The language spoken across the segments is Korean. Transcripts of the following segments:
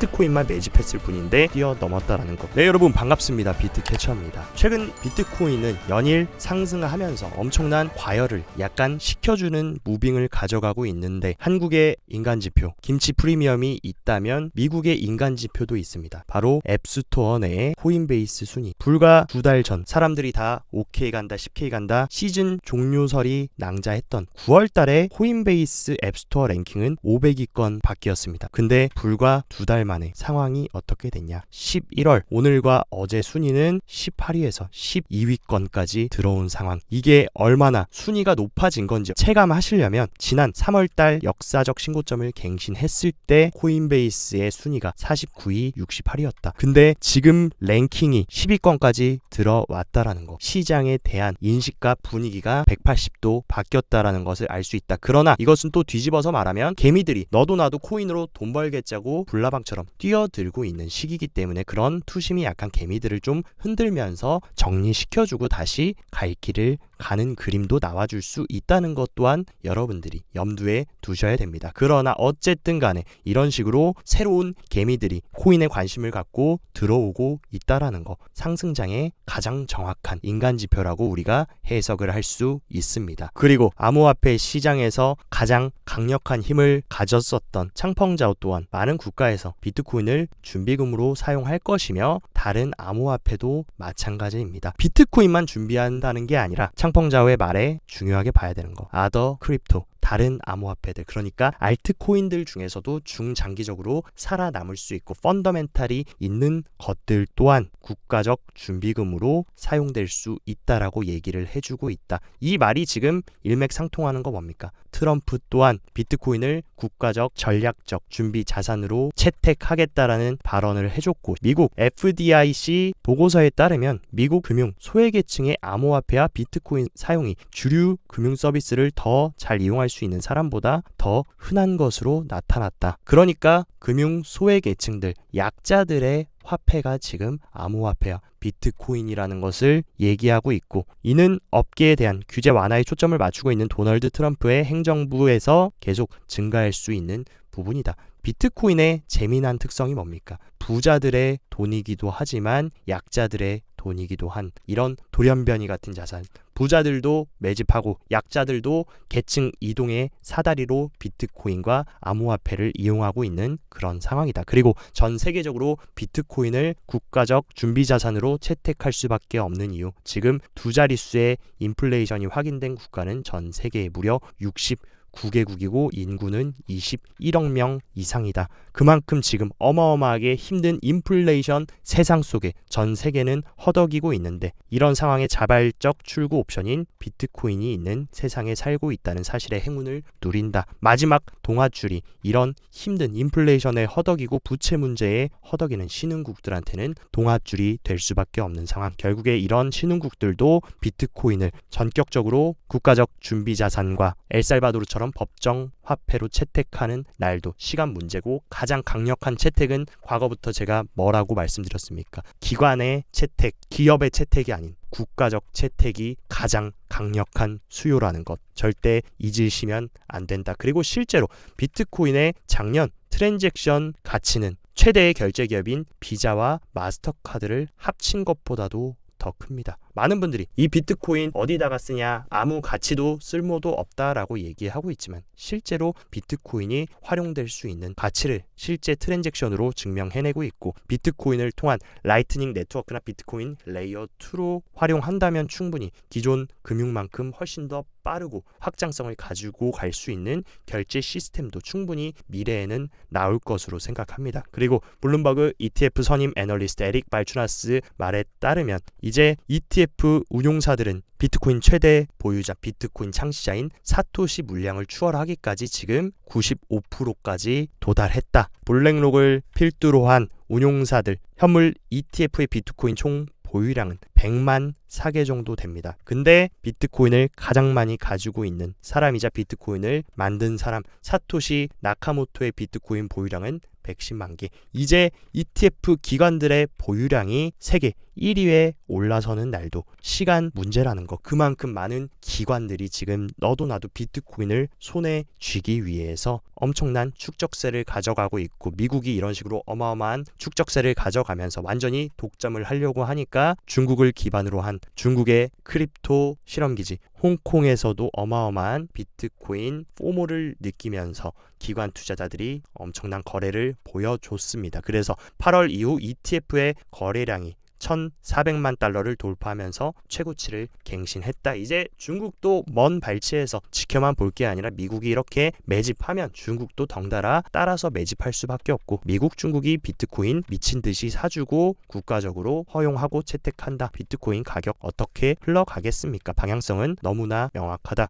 비트코인만 매집했을 뿐인데 뛰어넘었다라는 거. 네, 여러분 반갑습니다. 비트캐쳐입니다. 최근 비트코인은 연일 상승하면서 엄청난 과열을 약간 식혀주는 무빙을 가져가고 있는데, 한국의 인간지표 김치 프리미엄이 있다면 미국의 인간지표도 있습니다. 바로 앱스토어 내의 코인베이스 순위. 불과 2달 전 사람들이 다 5K 간다 10K 간다 시즌 종료설이 낭자했던 9월 달에 코인베이스 앱스토어 랭킹은 500위권 밖이었습니다. 근데 불과 2달 만에 상황이 어떻게 됐냐. 11월 오늘과 어제 순위는 18위에서 12위권까지 들어온 상황. 이게 얼마나 순위가 높아진 건지 체감하시려면 지난 3월달 역사적 신고점을 갱신했을 때 코인베이스의 순위가 49위 68위였다. 근데 지금 랭킹이 10위권까지 들어왔다라는 거. 시장에 대한 인식과 분위기가 180도 바뀌었다라는 것을 알 수 있다. 그러나 이것은 또 뒤집어서 말하면 개미들이 너도 나도 코인으로 돈 벌겠자고 불나방처럼 뛰어들고 있는 시기이기 때문에 그런 투심이 약간 개미들을 좀 흔들면서 정리시켜주고 다시 갈 길을 가는 그림도 나와줄 수 있다는 것 또한 여러분들이 염두에 두셔야 됩니다. 그러나 어쨌든 간에 이런 식으로 새로운 개미들이 코인에 관심을 갖고 들어오고 있다라는 거, 상승장의 가장 정확한 인간지표라고 우리가 해석을 할 수 있습니다. 그리고 암호화폐 시장에서 가장 강력한 힘을 가졌었던 창펑자오 또한 많은 국가에서 비트코인을 준비금으로 사용할 것이며 다른 암호화폐도 마찬가지입니다. 비트코인만 준비한다는 게 아니라 창펑자오의 말에 중요하게 봐야 되는 거, 아더 크립토, 다른 암호화폐들, 그러니까 알트코인들 중에서도 중장기적으로 살아남을 수 있고 펀더멘탈이 있는 것들 또한 국가적 준비금으로 사용될 수 있다라고 얘기를 해주고 있다. 이 말이 지금 일맥상통하는 거 뭡니까? 트럼프 또한 비트코인을 국가적 전략적 준비 자산으로 채택하겠다라는 발언을 해줬고, 미국 FDIC 보고서에 따르면 미국 금융 소외계층의 암호화폐와 비트코인 사용이 주류 금융 서비스를 더 잘 이용할 수 있는 사람보다 더 흔한 것으로 나타났다. 그러니까 금융 소외계층들, 약자들의 화폐가 지금 암호화폐와 비트코인이라는 것을 얘기하고 있고, 이는 업계에 대한 규제 완화에 초점을 맞추고 있는 도널드 트럼프의 행정부에서 계속 증가할 수 있는 부분이다. 비트코인의 재미난 특성이 뭡니까? 부자들의 돈이기도 하지만 약자들의 돈이기도 한 이런 돌연변이 같은 자산. 부자들도 매집하고 약자들도 계층 이동의 사다리로 비트코인과 암호화폐를 이용하고 있는 그런 상황이다. 그리고 전 세계적으로 비트코인을 국가적 준비자산으로 채택할 수밖에 없는 이유, 지금 두 자릿수의 인플레이션이 확인된 국가는 전 세계에 무려 69개국이고 인구는 21억 명 이상이다. 그만큼 지금 어마어마하게 힘든 인플레이션 세상 속에 전 세계는 허덕이고 있는데, 이런 상황에 자발적 출구 옵션인 비트코인이 있는 세상에 살고 있다는 사실의 행운을 누린다. 마지막 동아줄이 이런 힘든 인플레이션에 허덕이고 부채 문제에 허덕이는 신흥국들한테는 동아줄이 될 수밖에 없는 상황. 결국에 이런 신흥국들도 비트코인을 전격적으로 국가적 준비자산과 엘살바도르처럼 법정 화폐로 채택하는 날도 시간 문제고, 가장 강력한 채택은 과거부터 제가 뭐라고 말씀드렸습니까? 기관의 채택, 기업의 채택이 아닌 국가적 채택이 가장 강력한 수요라는 것 절대 잊으시면 안 된다. 그리고 실제로 비트코인의 작년 트랜잭션 가치는 최대의 결제 기업인 비자와 마스터카드를 합친 것보다도 더 큽니다. 많은 분들이 이 비트코인 어디다가 쓰냐, 아무 가치도 쓸모도 없다라고 얘기하고 있지만 실제로 비트코인이 활용될 수 있는 가치를 실제 트랜잭션으로 증명해내고 있고, 비트코인을 통한 라이트닝 네트워크나 비트코인 레이어 2로 활용한다면 충분히 기존 금융만큼 훨씬 더 빠르고 확장성을 가지고 갈 수 있는 결제 시스템도 충분히 미래에는 나올 것으로 생각합니다. 그리고 블룸버그 ETF 선임 애널리스트 에릭 발추나스 말에 따르면 이제 ETF 운용사들은 비트코인 최대 보유자, 비트코인 창시자인 사토시 물량을 추월하기까지 지금 95%까지 도달했다. 블랙록을 필두로 한 운용사들, 현물 ETF의 비트코인 총 보유량은 100만 사계 정도 됩니다. 근데 비트코인을 가장 많이 가지고 있는 사람이자 비트코인을 만든 사람 사토시 나카모토의 비트코인 보유량은 110만 개. 이제 ETF 기관들의 보유량이 세계 1위에 올라서는 날도 시간 문제라는 거. 그만큼 많은 기관들이 지금 너도 나도 비트코인을 손에 쥐기 위해서 엄청난 축적세를 가져가고 있고, 미국이 이런 식으로 어마어마한 축적세를 가져가면서 완전히 독점을 하려고 하니까 중국을 기반으로 한 중국의 크립토 실험기지 홍콩에서도 어마어마한 비트코인 포모를 느끼면서 기관 투자자들이 엄청난 거래를 보여줬습니다. 그래서 8월 이후 ETF의 거래량이 1,400만 달러를 돌파하면서 최고치를 갱신했다. 이제 중국도 먼 발치에서 지켜만 볼 게 아니라 미국이 이렇게 매집하면 중국도 덩달아 따라서 매집할 수밖에 없고, 미국, 중국이 비트코인 미친 듯이 사주고 국가적으로 허용하고 채택한다. 비트코인 가격 어떻게 흘러가겠습니까? 방향성은 너무나 명확하다.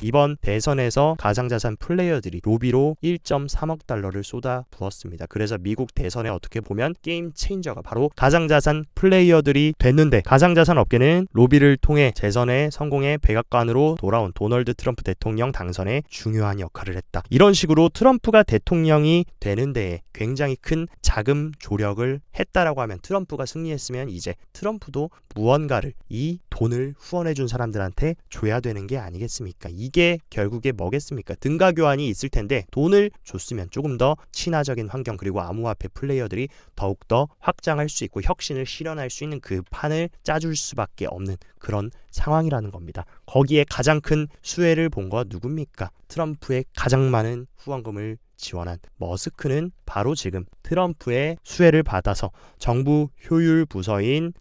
이번 대선에서 가상자산 플레이어들이 로비로 1.3억 달러를 쏟아 부었습니다. 그래서 미국 대선에 어떻게 보면 게임 체인저가 바로 가상자산 플레이어들이 됐는데, 가상자산 업계는 로비를 통해 재선의 성공의 백악관으로 돌아온 도널드 트럼프 대통령 당선에 중요한 역할을 했다. 이런 식으로 트럼프가 대통령이 되는 데에 굉장히 큰 자금 조력을 했다라고 하면, 트럼프가 승리했으면 이제 트럼프도 무언가를 이 돈을 후원해준 사람들한테 줘야 되는 게 아니겠습니까? 이게 결국에 뭐겠습니까? 등가 교환이 있을 텐데 돈을 줬으면 조금 더 친화적인 환경, 그리고 암호화폐 플레이어들이 더욱더 확장할 수 있고 혁신을 실현할 수 있는 그 판을 짜줄 수밖에 없는 그런 상황이라는 겁니다. 거기에 가장 큰 수혜를 본 거 누굽니까? 트럼프의 가장 많은 후원금을 지원한 머스크는 바로 지금 트럼프의 수혜를 받아서 정부 효율 부서인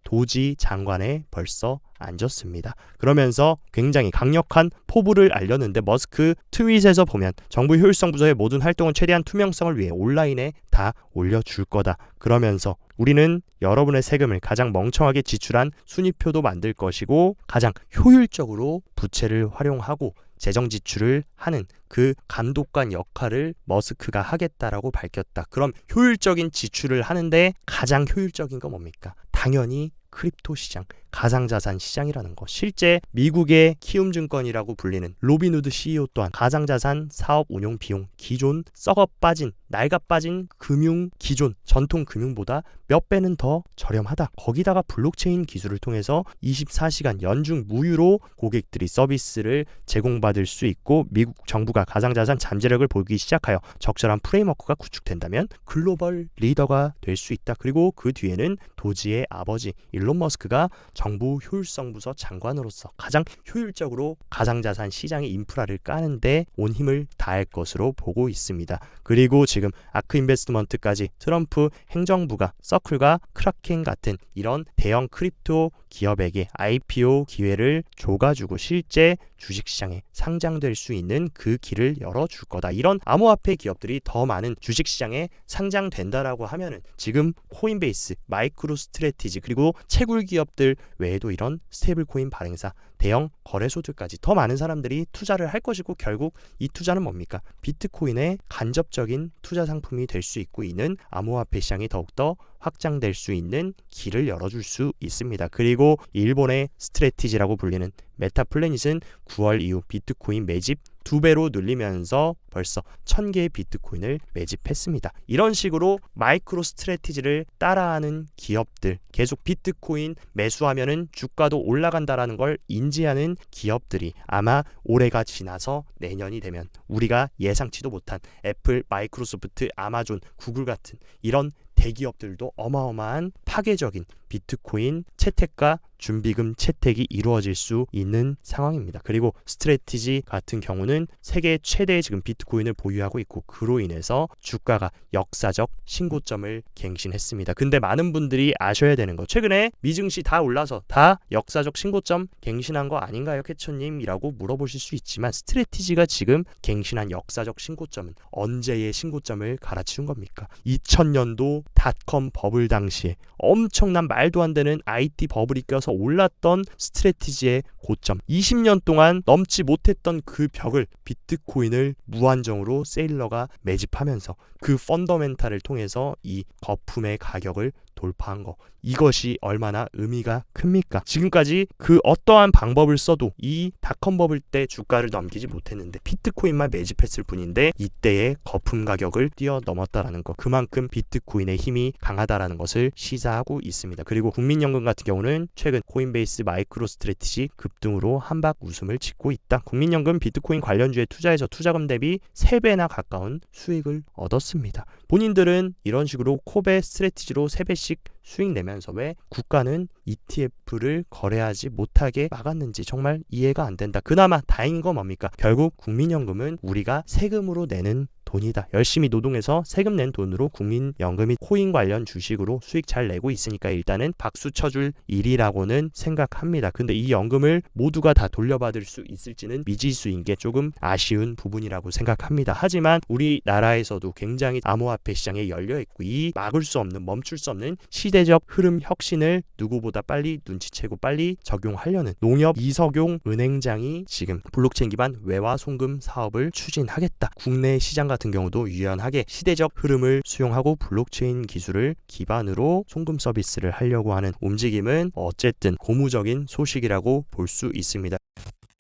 도지 장관에 벌써 앉았습니다. 그러면서 굉장히 강력한 포부를 알렸는데, 머스크 트윗에서 보면 정부 효율성 부서의 모든 활동은 최대한 투명성을 위해 온라인에 다 올려줄 거다. 그러면서 우리는 여러분의 세금을 가장 멍청하게 지출한 순위표도 만들 것이고, 가장 효율적으로 부채를 활용하고 재정 지출을 하는 그 감독관 역할을 머스크가 하겠다라고 밝혔다. 그럼 효율적인 지출을 하는데 가장 효율적인 건 뭡니까? 당연히 크립토 시장, 가상자산 시장이라는 것. 실제 미국의 키움증권이라고 불리는 로빈후드 CEO 또한 가상자산 사업 운용 비용, 기존 썩어 빠진, 낡아 빠진 금융 기존 전통 금융보다 몇 배는 더 저렴하다. 거기다가 블록체인 기술을 통해서 24시간 연중 무휴로 고객들이 서비스를 제공받을 수 있고, 미국 정부가 가상자산 잠재력을 보기 시작하여 적절한 프레임워크가 구축된다면 글로벌 리더가 될 수 있다. 그리고 그 뒤에는 도지의 아버지 일론 머스크가 정부 효율성 부서 장관으로서 가장 효율적으로 가상자산 시장의 인프라를 까는데 온 힘을 다할 것으로 보고 있습니다. 그리고 지금 아크 인베스트먼트까지 트럼프 행정부가 서클과 크라켄 같은 이런 대형 크립토 기업에게 IPO 기회를 줘가지고 실제 주식시장에 상장될 수 있는 그 길을 열어줄 거다. 이런 암호화폐 기업들이 더 많은 주식시장에 상장된다라고 하면은 지금 코인베이스, 마이크로 스트래티지, 그리고 채굴 기업들 외에도 이런 스테이블코인 발행사, 대형 거래소들까지 더 많은 사람들이 투자를 할 것이고, 결국 이 투자는 뭡니까? 비트코인의 간접적인 투자 상품이 될 수 있고, 이는 암호화폐 시장이 더욱더 확장될 수 있는 길을 열어줄 수 있습니다. 그리고 일본의 스트래티지라고 불리는 메타플래닛은 9월 이후 비트코인 매집 2배로 늘리면서 벌써 1000개의 비트코인을 매집했습니다. 이런 식으로 마이크로 스트래티지를 따라하는 기업들, 계속 비트코인 매수하면은 주가도 올라간다라는 걸 인지하는 기업들이 아마 올해가 지나서 내년이 되면 우리가 예상치도 못한 애플, 마이크로소프트, 아마존, 구글 같은 이런 대기업들도 어마어마한 파괴적인 비트코인 채택과 준비금 채택이 이루어질 수 있는 상황입니다. 그리고 스트래티지 같은 경우는 세계 최대의 지금 비트코인을 보유하고 있고, 그로 인해서 주가가 역사적 신고점을 갱신했습니다. 근데 많은 분들이 아셔야 되는 거, 최근에 미증시 다 올라서 다 역사적 신고점 갱신한 거 아닌가요, 캐처님? 이라고 물어보실 수 있지만, 스트래티지가 지금 갱신한 역사적 신고점은 언제의 신고점을 갈아치운 겁니까? 2000년도 닷컴 버블 당시에 엄청난 말도 안 되는 IT 버블이 껴서 올랐던 스트래티지의 고점, 20년 동안 넘지 못했던 그 벽을 비트코인을 무한정으로 세일러가 매집하면서 그 펀더멘탈을 통해서 이 거품의 가격을 돌파한 거, 이것이 얼마나 의미가 큽니까? 지금까지 그 어떠한 방법을 써도 이 닷컴 버블 때 주가를 넘기지 못했는데 비트코인만 매집했을 뿐인데 이때의 거품 가격을 뛰어넘었다라는 거, 그만큼 비트코인의 비트코인의 힘이 강하다라는 것을 시사하고 있습니다. 그리고 국민연금 같은 경우는 최근 코인베이스 마이크로 스트래티지 급등으로 한박 웃음을 짓고 있다. 국민연금 비트코인 관련주에 투자해서 투자금 대비 3배나 가까운 수익을 얻었습니다. 본인들은 이런 식으로 코베 스트래티지로 3배씩 수익 내면서 왜 국가는 ETF를 거래하지 못하게 막았는지 정말 이해가 안 된다. 그나마 다행인 건 뭡니까? 결국 국민연금은 우리가 세금으로 내는 돈이다. 열심히 노동해서 세금 낸 돈으로 국민연금이 코인 관련 주식으로 수익 잘 내고 있으니까 일단은 박수 쳐줄 일이라고는 생각합니다. 근데 이 연금을 모두가 다 돌려받을 수 있을지는 미지수인 게 조금 아쉬운 부분이라고 생각합니다. 하지만 우리나라에서도 굉장히 암호화폐 시장에 열려있고 이 막을 수 없는 멈출 수 없는 시대적 흐름 혁신을 누구보다 빨리 눈치채고 빨리 적용하려는 농협 이석용 은행장이 지금 블록체인 기반 외화 송금 사업을 추진하겠다. 국내 시장 같은 경우도 유연하게 시대적 흐름을 수용하고 블록체인 기술을 기반으로 송금 서비스를 하려고 하는 움직임은 어쨌든 고무적인 소식이라고 볼 수 있습니다.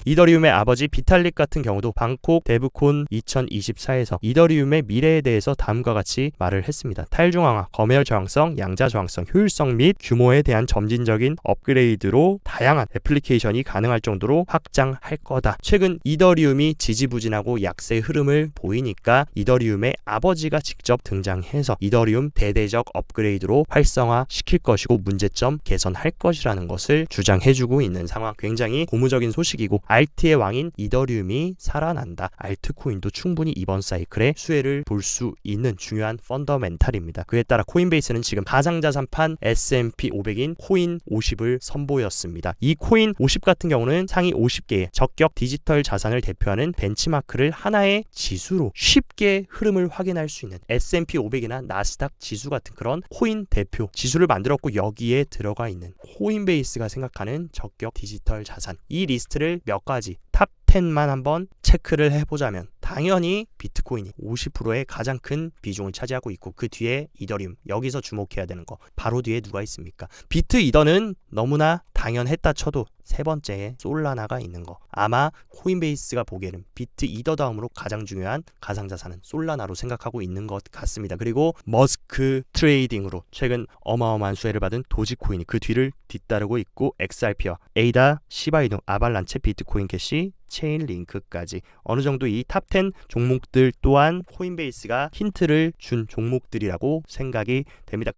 이더리움의 아버지 비탈릭 같은 경우도 방콕 데브콘 2024에서 이더리움의 미래에 대해서 다음과 같이 말을 했습니다. 타일중앙화, 검열 저항성, 양자 저항성, 효율성 및 규모에 대한 점진적인 업그레이드로 다양한 애플리케이션이 가능할 정도로 확장할 거다. 최근 이더리움이 지지부진하고 약세 흐름을 보이니까 이더리움의 아버지가 직접 등장해서 이더리움 대대적 업그레이드로 활성화시킬 것이고 문제점 개선할 것이라는 것을 주장해주고 있는 상황. 굉장히 고무적인 소식이고 알트의 왕인 이더리움이 살아난다. 알트코인도 충분히 이번 사이클에 수혜를 볼 수 있는 중요한 펀더멘탈입니다. 그에 따라 코인베이스는 지금 가상자산판 S&P 500인 코인 50을 선보였습니다. 이 코인 50 같은 경우는 상위 50개의 적격 디지털 자산을 대표하는 벤치마크를 하나의 지수로 쉽게 흐름을 확인할 수 있는 S&P 500이나 나스닥 지수 같은 그런 코인 대표 지수를 만들었고 여기에 들어가 있는 코인베이스가 생각하는 적격 디지털 자산 이 리스트를 몇 가지 탑 10만 한번 체크를 해보자면 당연히 비트코인이 50%의 가장 큰 비중을 차지하고 있고 그 뒤에 이더리움 여기서 주목해야 되는 거 바로 뒤에 누가 있습니까? 비트 이더는 너무나 당연했다 쳐도 세 번째에 솔라나가 있는 거 아마 코인베이스가 보기에는 비트 이더 다음으로 가장 중요한 가상자산은 솔라나로 생각하고 있는 것 같습니다. 그리고 머스크 트레이딩으로 최근 어마어마한 수혜를 받은 도지코인이 그 뒤를 뒤따르고 있고 XRP와 에이다, 시바이누, 아발란체, 비트코인 캐시, 체인링크까지 어느 정도 이 탑 10 종목들 또한 코인베이스가 힌트를 준 종목들이라고 생각이 됩니다.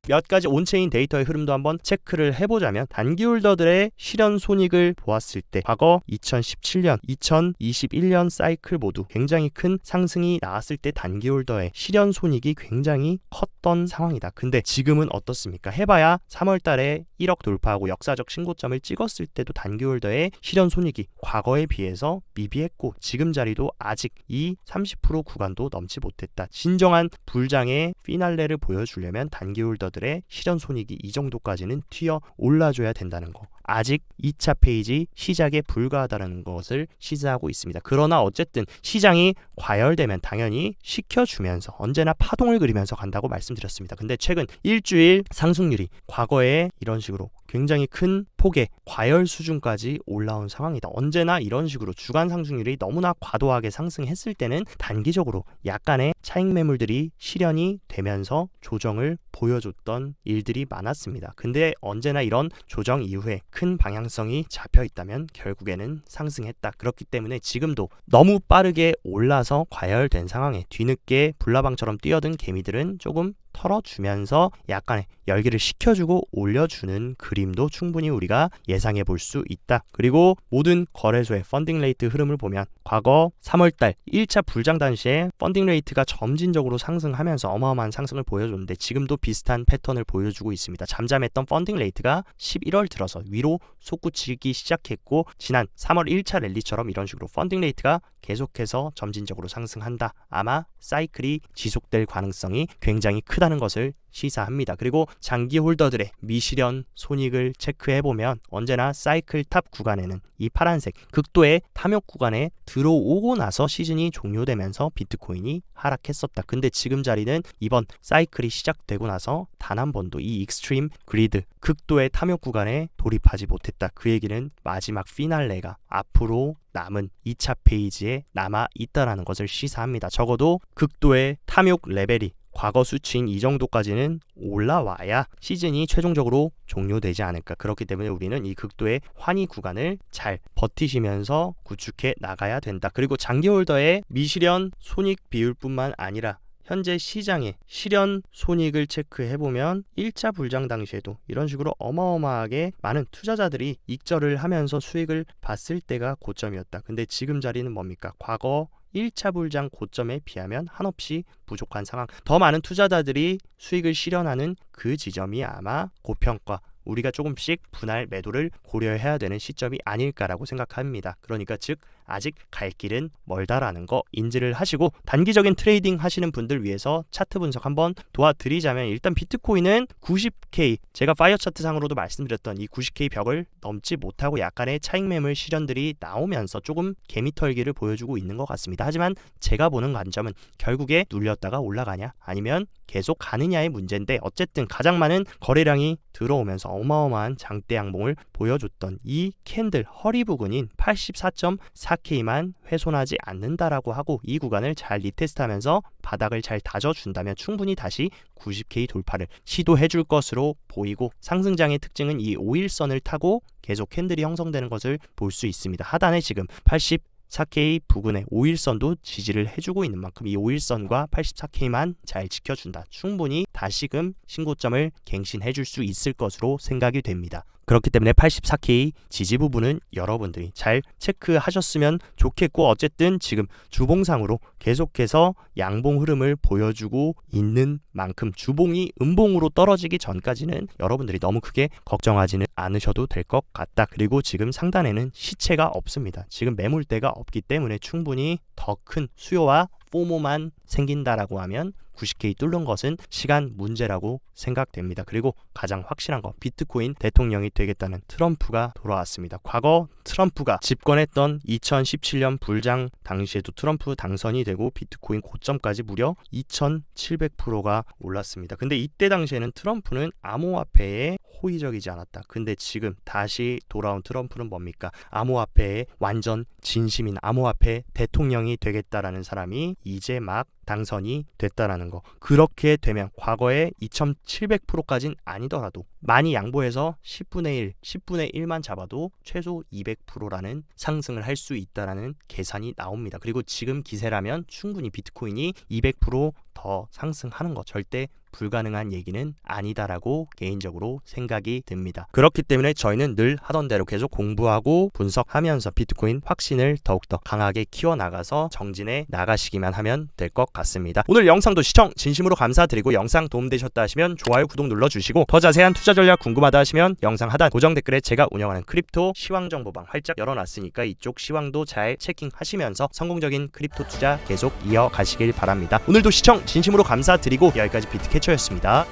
몇 가지 온체인 데이터의 흐름도 한번 체크를 해보자면 단기 홀더들의 실현 손익을 보았을 때 과거 2017년, 2021년 사이클 모두 굉장히 큰 상승이 나왔을 때 단기 홀더의 실현 손익이 굉장히 컸던 상황이다. 근데 지금은 어떻습니까? 해봐야 3월 달에 1억 돌파하고 역사적 신고점을 찍었을 때도 단기 홀더의 실현 손익이 과거에 비해서 미비했고 지금 자리도 아직 이 30% 구간도 넘지 못했다. 진정한 불장의 피날레를 보여주려면 단기 홀더 들의 실현 손익이 이 정도까지는 튀어 올라줘야 된다는 거. 아직 2차 페이지 시작에 불과하다는 것을 시사하고 있습니다. 그러나 어쨌든 시장이 과열되면 당연히 식혀주면서 언제나 파동을 그리면서 간다고 말씀드렸습니다. 근데 최근 일주일 상승률이 과거에 이런 식으로 굉장히 큰 폭의 과열 수준까지 올라온 상황이다. 언제나 이런 식으로 주간 상승률이 너무나 과도하게 상승했을 때는 단기적으로 약간의 차익 매물들이 실현이 되면서 조정을 보여줬던 일들이 많았습니다. 근데 언제나 이런 조정 이후에 큰 방향성이 잡혀 있다면 결국에는 상승했다. 그렇기 때문에 지금도 너무 빠르게 올라서 과열된 상황에 뒤늦게 불나방처럼 뛰어든 개미들은 조금 털어주면서 약간의 열기를 식혀주고 올려주는 그림도 충분히 우리가 예상해 볼 수 있다. 그리고 모든 거래소의 펀딩 레이트 흐름을 보면 과거 3월달 1차 불장 당시에 펀딩 레이트가 점진적으로 상승하면서 어마어마한 상승을 보여줬는데 지금도 비슷한 패턴을 보여주고 있습니다. 잠잠했던 펀딩 레이트가 11월 들어서 위로 솟구치기 시작했고 지난 3월 1차 랠리처럼 이런 식으로 펀딩 레이트가 계속해서 점진적으로 상승한다. 아마 사이클이 지속될 가능성이 굉장히 크다는 것을 시사합니다. 그리고 장기 홀더들의 미실현 손익을 체크해보면 언제나 사이클 탑 구간에는 이 파란색 극도의 탐욕 구간에 들어오고 나서 시즌이 종료되면서 비트코인이 하락했었다. 근데 지금 자리는 이번 사이클이 시작되고 나서 단 한 번도 이 익스트림 그리드 극도의 탐욕 구간에 돌입하지 못했다. 그 얘기는 마지막 피날레가 앞으로 남은 2차 페이지에 남아 있다라는 것을 시사합니다. 적어도 극도의 탐욕 레벨이 과거 수치인 이 정도까지는 올라와야 시즌이 최종적으로 종료되지 않을까. 그렇기 때문에 우리는 이 극도의 환희 구간을 잘 버티시면서 구축해 나가야 된다. 그리고 장기 홀더의 미실현 손익 비율뿐만 아니라 현재 시장의 실현 손익을 체크해보면 1차 불장 당시에도 이런 식으로 어마어마하게 많은 투자자들이 익절을 하면서 수익을 봤을 때가 고점이었다. 근데 지금 자리는 뭡니까? 과거 1차 불장 고점에 비하면 한없이 부족한 상황. 더 많은 투자자들이 수익을 실현하는 그 지점이 아마 고평가, 우리가 조금씩 분할 매도를 고려해야 되는 시점이 아닐까라고 생각합니다. 그러니까 즉 아직 갈 길은 멀다라는 거 인지를 하시고, 단기적인 트레이딩 하시는 분들 위해서 차트 분석 한번 도와드리자면, 일단 비트코인은 90K, 제가 파이어 차트 상으로도 말씀드렸던 이 90K 벽을 넘지 못하고 약간의 차익 매물 실현들이 나오면서 조금 개미털기를 보여주고 있는 것 같습니다. 하지만 제가 보는 관점은 결국에 눌렸다가 올라가냐 아니면 계속 가느냐의 문제인데, 어쨌든 가장 많은 거래량이 들어오면서 어마어마한 장대 양봉을 보여줬던 이 캔들 허리 부근인 84.4K만 훼손하지 않는다라고 하고, 이 구간을 잘 리테스트하면서 바닥을 잘 다져준다면 충분히 다시 90K 돌파를 시도해 줄 것으로 보이고, 상승장의 특징은 이 5일선을 타고 계속 캔들이 형성되는 것을 볼 수 있습니다. 하단에 지금 4K 부근의 5일선도 지지를 해주고 있는 만큼 이 5일선과 84K만 잘 지켜준다. 충분히 다시금 신고점을 갱신해줄 수 있을 것으로 생각이 됩니다. 그렇기 때문에 84K 지지 부분은 여러분들이 잘 체크하셨으면 좋겠고, 어쨌든 지금 주봉상으로 계속해서 양봉 흐름을 보여주고 있는 만큼 주봉이 음봉으로 떨어지기 전까지는 여러분들이 너무 크게 걱정하지는 않으셔도 될 것 같다. 그리고 지금 상단에는 시체가 없습니다. 지금 매물대가 없기 때문에 충분히 더 큰 수요와 포모만 생긴다라고 하면 90K 뚫는 것은 시간 문제라고 생각됩니다. 그리고 가장 확실한 거, 비트코인 대통령이 되겠다는 트럼프가 돌아왔습니다. 과거 트럼프가 집권했던 2017년 불장 당시에도 트럼프 당선이 되고 비트코인 고점까지 무려 2700%가 올랐습니다. 근데 이때 당시에는 트럼프는 암호화폐에 호의적이지 않았다. 근데 지금 다시 돌아온 트럼프는 뭡니까? 암호화폐에 완전 진심인 암호화폐 대통령이 되겠다라는 사람이 이제 막 당선이 됐다라는 거. 그렇게 되면 과거에 2700%까지는 아니더라도 많이 양보해서 10분의 1, 10분의 1만 잡아도 최소 200%라는 상승을 할 수 있다라는 계산이 나옵니다. 그리고 지금 기세라면 충분히 비트코인이 200%더 상승하는 거 절대 불가능한 얘기는 아니다라고 개인적으로 생각이 듭니다. 그렇기 때문에 저희는 늘 하던 대로 계속 공부하고 분석하면서 비트코인 확신을 더욱더 강하게 키워나가서 정진해 나가시기만 하면 될 것 같습니다. 오늘 영상도 시청 진심으로 감사드리고, 영상 도움되셨다 하시면 좋아요, 구독 눌러주시고, 더 자세한 투자 전략 궁금하다 하시면 영상 하단 고정 댓글에 제가 운영하는 크립토 시황 정보방 활짝 열어놨으니까 이쪽 시황도 잘 체킹하시면서 성공적인 크립토 투자 계속 이어가시길 바랍니다. 오늘도 시청 진심으로 감사드리고, 여기까지 비트캐쳐였습니다.